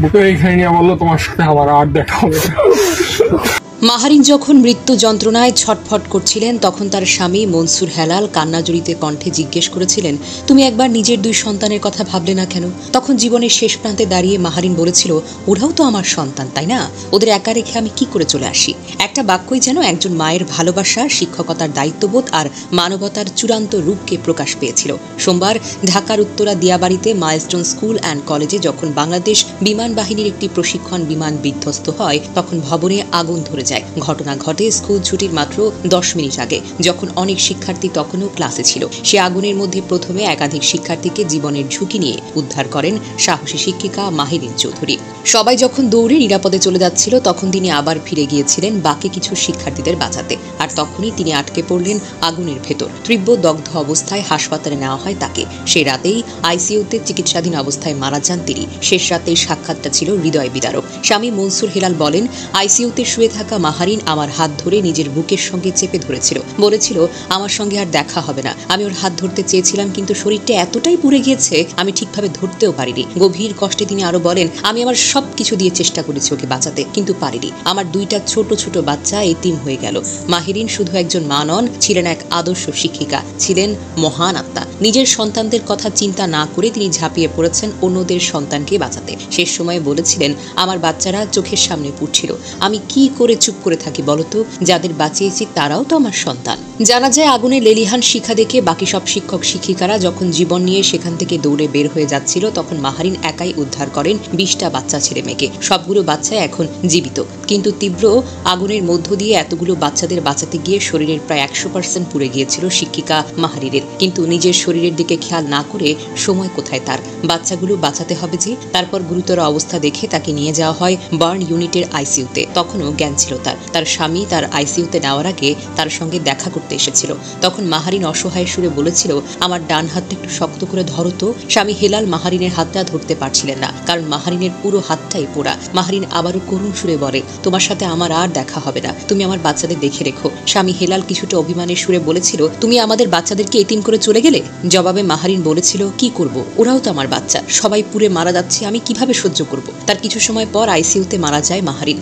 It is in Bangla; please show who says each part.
Speaker 1: বুকে এইখানে নিয়ে বললো তোমার সাথে আমার আর দেখা হবে না।
Speaker 2: মাহারিন যখন মৃত্যু যন্ত্রণায় ছটফট করছিলেন তখন তার স্বামী মনসুর হেলাল কান্নাজড়িতে কণ্ঠে জিজ্ঞেস করেছিলেন, তুমি একবার নিজের 2 সন্তানের কথা ভাবলে না কেন? তখন জীবনের শেষ প্রান্তে দাঁড়িয়ে মাহারিন বলেছিল, ওরাও তো আমার সন্তান, তাই না? ওদের একা রেখে আমি কি করে চলে আসি? একটা বাক্যই যেন একজন মায়ের ভালোবাসা, শিক্ষকতার দায়িত্ববোধ আর মানবতার চূড়ান্ত রূপকে প্রকাশ পেয়েছিল। সোমবার ঢাকার উত্তরা দিয়াবাড়িতে মাইলস্টোন স্কুল অ্যান্ড কলেজে যখন বাংলাদেশ বিমান বাহিনীর একটি প্রশিক্ষণ বিমান বিধ্বস্ত হয় তখন ভবনে আগুন ধরে যায়। ঘটনা ঘটে স্কুল ছুটির মাত্র 10 মিনিট আগে, যখন অনেক শিক্ষার্থী তখনও ক্লাসে ছিল। সে আগুনের মধ্যে প্রথমে একাধিক শিক্ষার্থীকে জীবনের ঝুঁকি নিয়ে উদ্ধার করেন সাহসী শিক্ষিকা মাহিরিন চৌধুরী। সবাই যখন দৌড়ে নিরাপদে চলে যাচ্ছিল তখন তিনি আবার ফিরে গিয়েছিলেন বাকি কিছু শিক্ষার্থীদের বাঁচাতে, আর তখনই তিনি আটকে পড়লেন আগুনের ভেতর। তীব্র দগ্ধ অবস্থায় হাসপাতালে নেওয়া হয় তাকে। সেই রাতেই আইসিইউতে চিকিৎসাধীন অবস্থায় মারা যান তিনি। শেষ রাতের সাক্ষাৎটা ছিল হৃদয় বিদারক। স্বামী মনসুর হেলাল বলেন, আইসিইউতে শুয়ে থাকা মাহারিন আমার হাত ধরে নিজের বুকের সঙ্গে চেপে ধরেছিল, বলেছিল আমার সঙ্গে আর দেখা হবে না। আমি ওর হাত ধরতে চেয়েছিলাম কিন্তু শরীরটা এতটাই পুড়ে গিয়েছে আমি ঠিকভাবে ধরতেও পারিনি। গভীর কষ্টে তিনি আরো বলেন, আমি আমার সবকিছু দিয়ে চেষ্টা করেছি ওকে বাঁচাতে কিন্তু পারিনি। আমার 2টা ছোট ছোট বাচ্চা এতিম হয়ে গেল। মাহিরিন শুধু একজন মা নন, ছিলেন এক আদর্শ শিক্ষিকা, ছিলেন মহান আত্মা। নিজের সন্তানদের কথা চিন্তা না করে তিনি ঝাঁপিয়ে পড়েছেন অন্যদের সন্তানকে বাঁচাতে। শেষ সময়ে বলেছিলেন, আমার বাচ্চারা চোখের সামনে পুড়ছিল, আমি কি করে চুপ করে থাকি বলতো? যাদের বাঁচিয়েছি তারাও তো আমার সন্তান। জানা যায় আগুনে লেলিহান শিখা দেখে বাকি সব শিক্ষক শিক্ষিকারা যখন জীবন নিয়ে সেখান থেকে দৌড়ে বের হয়ে যাচ্ছিল তখন মাহারিন একাই উদ্ধার করেন 20টা বাচ্চা ছেলে মেয়েকে। সবগুলো বাচ্চা এখন জীবিত, কিন্তু তীব্র আগুনের মধ্য দিয়ে এতগুলো বাচ্চাদের বাঁচাতে গিয়ে শরীরের প্রায় 100% পুড়ে গিয়েছিল শিক্ষিকা মাহারিনের। কিন্তু নিজের শরীরের দিকে খেয়াল না করে সময় কোথায় তার, বাচ্চাগুলো বাঁচাতে হবে যে। তারপর গুরুতর অবস্থা দেখে তাকে নিয়ে যাওয়া হয় বার্ন ইউনিটের আইসিইউতে। তখনও জ্ঞান ছিল তার স্বামী তার আইসিইউতে নেওয়ার আগে তার সঙ্গে দেখা করতে এসেছিল। তখন মাহারিন অসহায় সুরে বলেছিল, আমার ডান হাতটা একটু শক্ত করে ধরো তো। স্বামী হেলাল মাহারিনের হাতটা ধরতে পারছিলেন না, কারণ মাহারিনের পুরো হাতটাই পোড়া। মাহারিন আবারও করুণ সুরে বলে, তোমার সাথে আমার আর দেখা হবে না, তুমি আমার বাচ্চাদের দেখে রেখো। স্বামী হেলাল কিছুটা অভিমানের সুরে বলেছিল, তুমি আমাদের বাচ্চাদেরকে এতিম করে চলে গেলে? জবাবে মাহারিন বলেছিল, কি করব, ওরাও তো আমার বাচ্চা, সবাই পুড়ে মারা যাচ্ছে, আমি কিভাবে সহ্য করব? তার কিছু সময় পর আইসিইউতে মারা যায় মাহারিন।